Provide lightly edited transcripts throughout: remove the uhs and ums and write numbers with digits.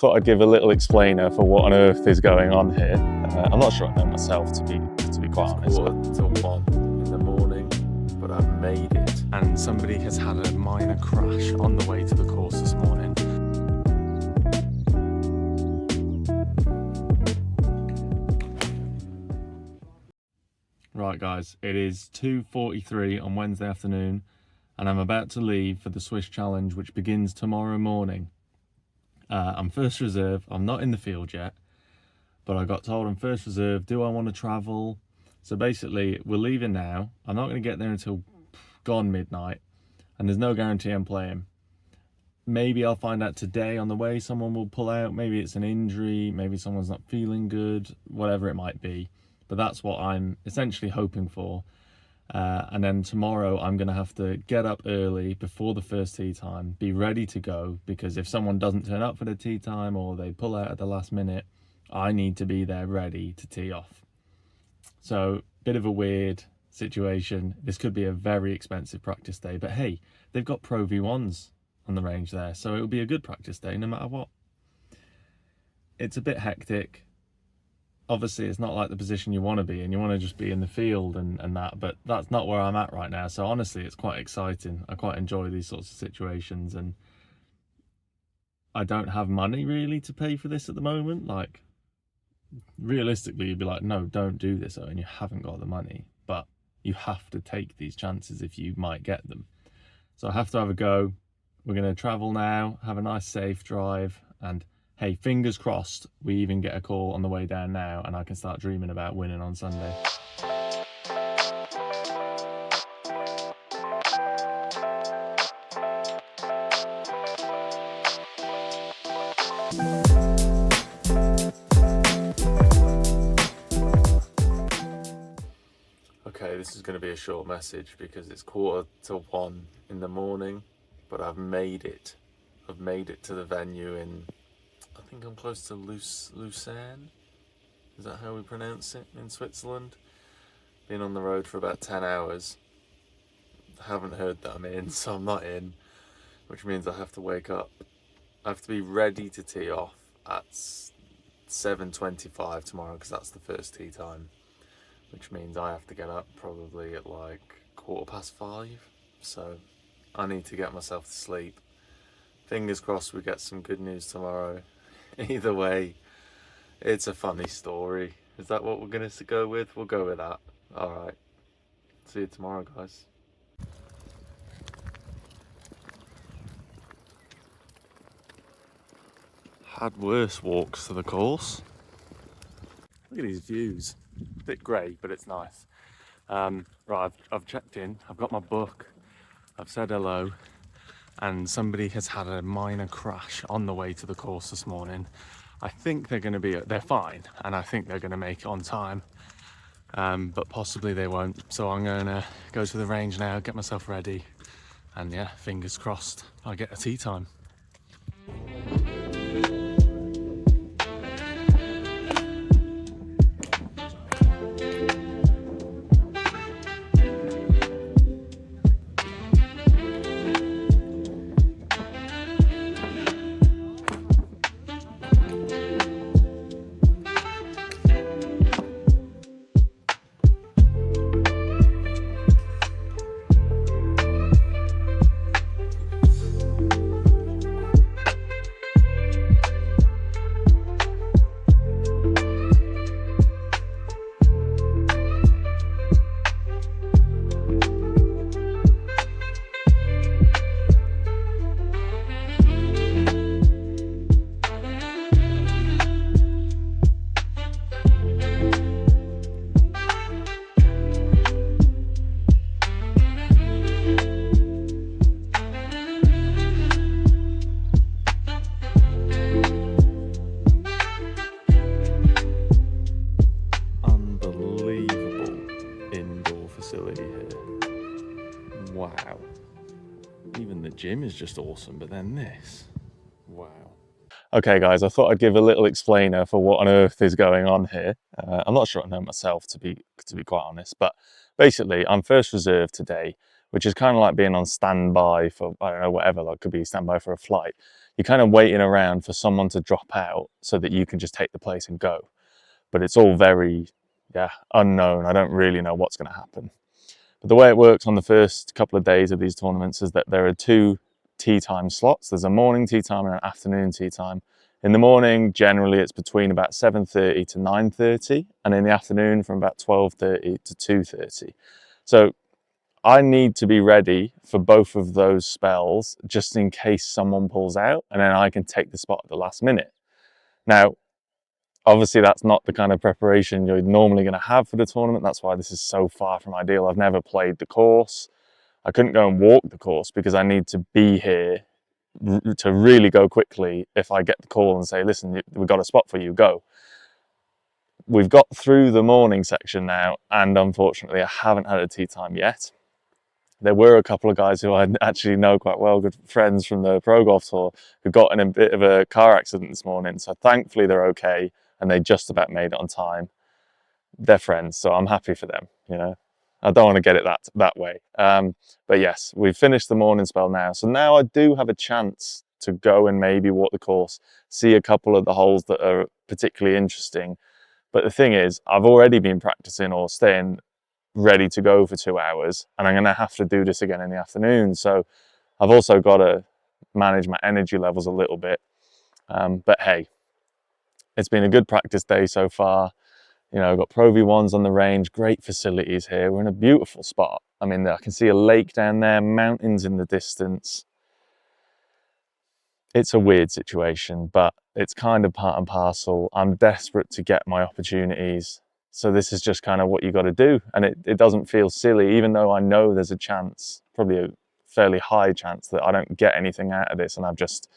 thought I'd give a little explainer for what on earth is going on here. I'm not sure I know myself, to be quite honest. It's till 1 in the morning, but I've made it. And somebody has had a minor crash on the way to the course this morning. Right guys, it is 2:43 on Wednesday afternoon and I'm about to leave for the Swiss Challenge, which begins tomorrow morning. I'm first reserve. I'm not in the field yet, but I got told I'm first reserve. Do I want to travel? So basically, we're leaving now. I'm not going to get there until gone midnight, and there's no guarantee I'm playing. Maybe I'll find out today on the way. Someone will pull out. Maybe it's an injury. Maybe someone's not feeling good. Whatever it might be. But that's what I'm essentially hoping for. And then tomorrow I'm going to have to get up early before the first tee time, be ready to go, because if someone doesn't turn up for the tee time or they pull out at the last minute, I need to be there ready to tee off. So, bit of a weird situation. This could be a very expensive practice day, but hey, they've got Pro V1s on the range there, so it'll be a good practice day no matter what. It's a bit hectic. Obviously, it's not like the position you want to be in. You want to just be in the field and that, but that's not where I'm at right now. So honestly, it's quite exciting. I quite enjoy these sorts of situations, and I don't have money really to pay for this at the moment. Like, realistically, you'd be like, no, don't do this, and you haven't got the money. But you have to take these chances if you might get them. So I have to have a go. We're going to travel now, have a nice safe drive, and hey, fingers crossed we even get a call on the way down now and I can start dreaming about winning on Sunday. Okay, this is going to be a short message because it's 1:45 in the morning, but I've made it. I've made it to the venue in, I think I'm close to Lucerne. Is that how we pronounce it in Switzerland? Been on the road for about 10 hours. Haven't heard that I'm in, so I'm not in, which means I have to wake up. I have to be ready to tee off at 7:25 tomorrow, because that's the first tee time, which means I have to get up probably at like 5:15. So I need to get myself to sleep. Fingers crossed we get some good news tomorrow. Either way, it's a funny story. Is that what we're going to go with? We'll go with that. Alright. See you tomorrow, guys. Had worse walks to the course. Look at these views. A bit grey, but it's nice. Right, I've checked in. I've got my book. I've said hello. And somebody has had a minor crash on the way to the course this morning. I think they're fine, and I think they're going to make it on time, but possibly they won't. So I'm going to go to the range now, get myself ready, and yeah, fingers crossed I get a tee time. Wow. Even the gym is just awesome, but then this. Wow. Okay guys, I thought I'd give a little explainer for what on earth is going on here. I'm not sure I know myself, to be quite honest, but basically I'm first reserve today, which is kind of like being on standby for, I don't know, whatever, like could be standby for a flight. you're kind of waiting around for someone to drop out so that you can just take the place and go. But it's all very, unknown. I don't really know what's going to happen. But the way it works on the first couple of days of these tournaments is that there are 2 tee time slots. There's a morning tee time and an afternoon tee time. In the morning, generally it's between about 7:30 to 9:30, and in the afternoon from about 12:30 to 2:30. So I need to be ready for both of those spells just in case someone pulls out, and then I can take the spot at the last minute. Now, obviously that's not the kind of preparation you're normally going to have for the tournament. That's why this is so far from ideal. I've never played the course. I couldn't go and walk the course because I need to be here to really go quickly. If I get the call and say, listen, we've got a spot for you, go. We've got through the morning section now, and unfortunately I haven't had a tee time yet. There were a couple of guys who I actually know quite well, good friends from the Pro Golf Tour, who got in a bit of a car accident this morning. So thankfully they're okay, and they just about made it on time. They're friends, so I'm happy for them, you know. I don't want to get it that way. But yes, we've finished the morning spell now. So now I do have a chance to go and maybe walk the course, see a couple of the holes that are particularly interesting. But the thing is, I've already been practicing or staying ready to go for 2 hours, and I'm going to have to do this again in the afternoon. So I've also got to manage my energy levels a little bit. But hey, it's been a good practice day so far. You know, I've got Pro V1s on the range, great facilities here. We're in a beautiful spot. I mean, I can see a lake down there, mountains in the distance. It's a weird situation, but it's kind of part and parcel. I'm desperate to get my opportunities. So this is just kind of what you got to do. And it doesn't feel silly, even though I know there's a chance, probably a fairly high chance, that I don't get anything out of this. And I've just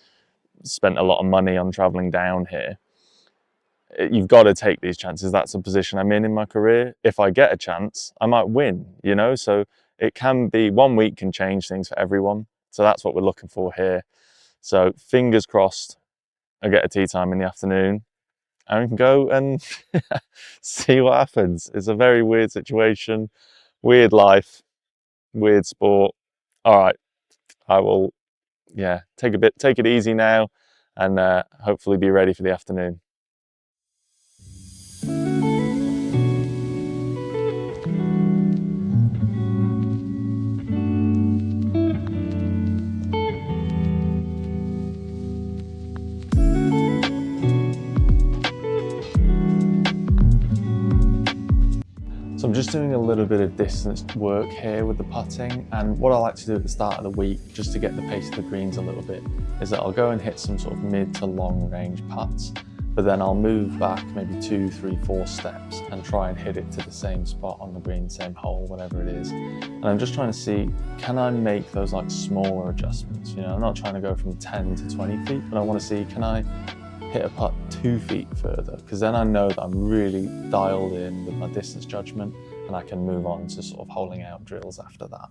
spent a lot of money on traveling down here. You've got to take these chances. That's the position I'm in my career. If I get a chance, I might win, you know? So it can be, 1 week can change things for everyone. So that's what we're looking for here. So fingers crossed, I get a tee time in the afternoon and we can go and see what happens. It's a very weird situation, weird life, weird sport. All right, I will, take it easy now, and hopefully be ready for the afternoon. So I'm just doing a little bit of distance work here with the putting, and what I like to do at the start of the week, just to get the pace of the greens a little bit, is that I'll go and hit some sort of mid to long range putts, but then I'll move back maybe 2, 3, 4 steps and try and hit it to the same spot on the green, same hole, whatever it is. And I'm just trying to see, can I make those like smaller adjustments? You know, I'm not trying to go from 10 to 20 feet, but I want to see, can I hit a putt 2 feet further? Because then I know that I'm really dialed in with my distance judgment, and I can move on to sort of holing out drills after that.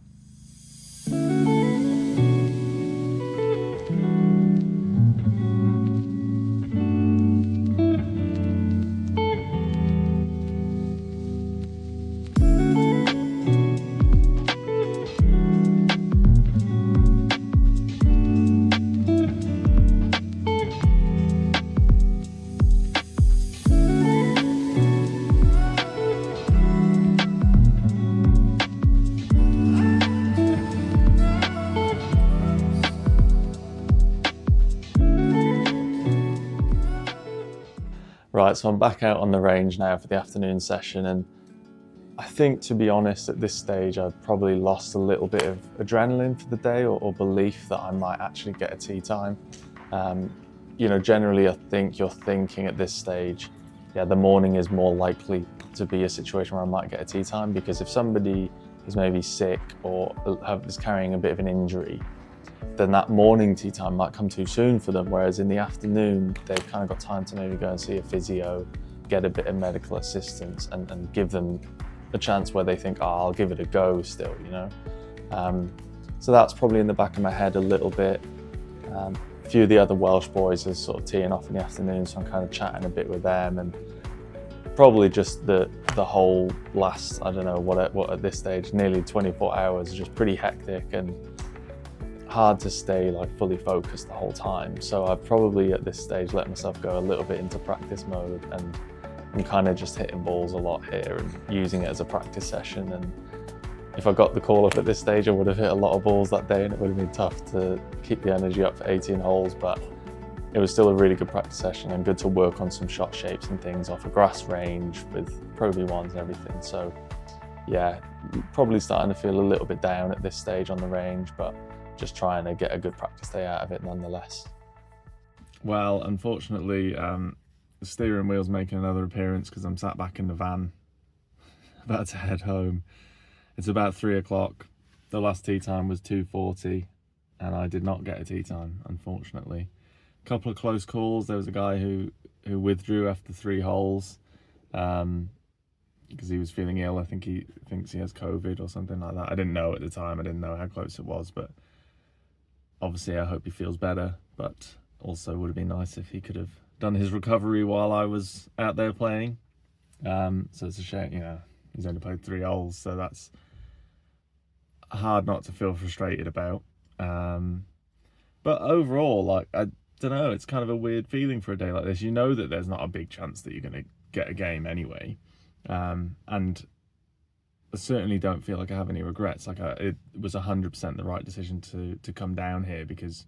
Right, so I'm back out on the range now for the afternoon session, and I think, to be honest, at this stage I've probably lost a little bit of adrenaline for the day, or belief that I might actually get a tee time. You know, generally I think you're thinking at this stage, the morning is more likely to be a situation where I might get a tee time, because if somebody is maybe sick or is carrying a bit of an injury, then that morning tee time might come too soon for them, whereas in the afternoon they've kind of got time to maybe go and see a physio, get a bit of medical assistance, and give them a chance where they think, oh, I'll give it a go still, you know. So that's probably in the back of my head a little bit. A few of the other Welsh boys are sort of teeing off in the afternoon, so I'm kind of chatting a bit with them, and probably just the whole last, I don't know what at this stage, nearly 24 hours, just pretty hectic. And hard to stay like fully focused the whole time. So I've probably at this stage let myself go a little bit into practice mode, and I'm kind of just hitting balls a lot here and using it as a practice session. And if I got the call up at this stage, I would have hit a lot of balls that day, and it would have been tough to keep the energy up for 18 holes, but it was still a really good practice session and good to work on some shot shapes and things off a grass range with Pro V1s and everything. So yeah, probably starting to feel a little bit down at this stage on the range, but just trying to get a good practice day out of it nonetheless. Well, unfortunately, the steering wheel's making another appearance because I'm sat back in the van about to head home. It's about 3 o'clock. The last tee time was 2:40 and I did not get a tee time, unfortunately. A couple of close calls. There was a guy who withdrew after 3 holes because he was feeling ill. I think he thinks he has COVID or something like that. I didn't know at the time. I didn't know how close it was, but obviously I hope he feels better. But also would have been nice if he could have done his recovery while I was out there playing. So it's a shame, you know, he's only played 3 holes, so that's hard not to feel frustrated about. But overall, like, I don't know, it's kind of a weird feeling for a day like this. You know that there's not a big chance that you're going to get a game anyway. And I certainly don't feel like I have any regrets. Like, it was 100% the right decision to come down here, because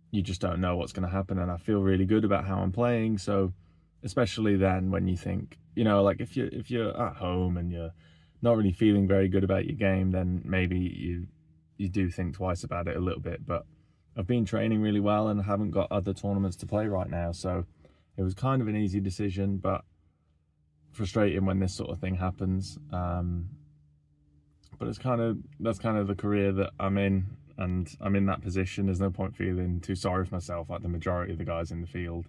you just don't know what's going to happen. And I feel really good about how I'm playing. So especially then when you think, you know, like if you're at home and you're not really feeling very good about your game, then maybe you do think twice about it a little bit. But I've been training really well and haven't got other tournaments to play right now, so it was kind of an easy decision, but frustrating when this sort of thing happens. But that's kind of the career that I'm in, and I'm in that position. There's no point feeling too sorry for myself like the majority of the guys in the field.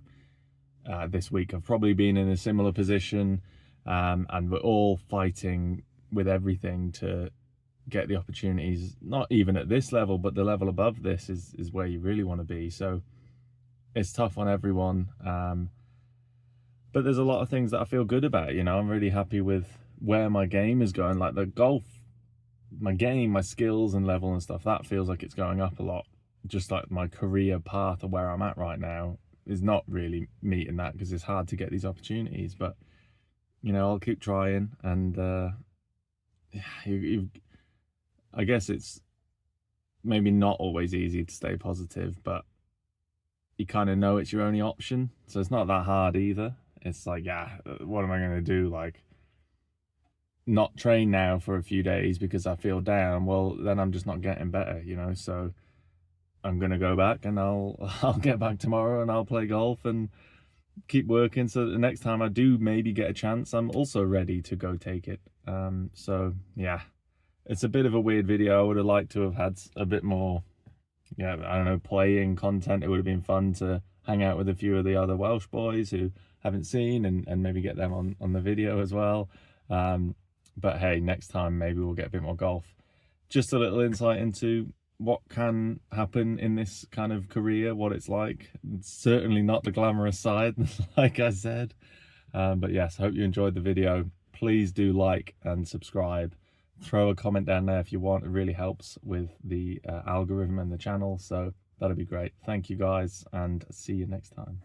This week I've probably been in a similar position, and we're all fighting with everything to get the opportunities, not even at this level, but the level above this is where you really want to be. So it's tough on everyone, but there's a lot of things that I feel good about. You know, I'm really happy with where my game is going. Like the golf, my game, my skills and level and stuff, that feels like it's going up a lot. Just like my career path of where I'm at right now is not really meeting that, because it's hard to get these opportunities. But you know, I'll keep trying, and I guess it's maybe not always easy to stay positive, but you kind of know it's your only option. So it's not that hard either. It's like, yeah, what am I going to do? Like, not train now for a few days because I feel down? Well, then I'm just not getting better, you know? So I'm going to go back, and I'll get back tomorrow, and I'll play golf and keep working, so that the next time I do maybe get a chance, I'm also ready to go take it. So yeah. It's a bit of a weird video. I would have liked to have had a bit more, yeah, I don't know, playing content. It would have been fun to hang out with a few of the other Welsh boys who haven't seen, and maybe get them on the video as well. But hey, next time maybe we'll get a bit more golf. Just a little insight into what can happen in this kind of career, what it's like. It's certainly not the glamorous side, like I said. But yes, I hope you enjoyed the video. Please do like and subscribe. Throw a comment down there if you want. It really helps with the algorithm and the channel, so that'd be great. Thank you guys, and see you next time.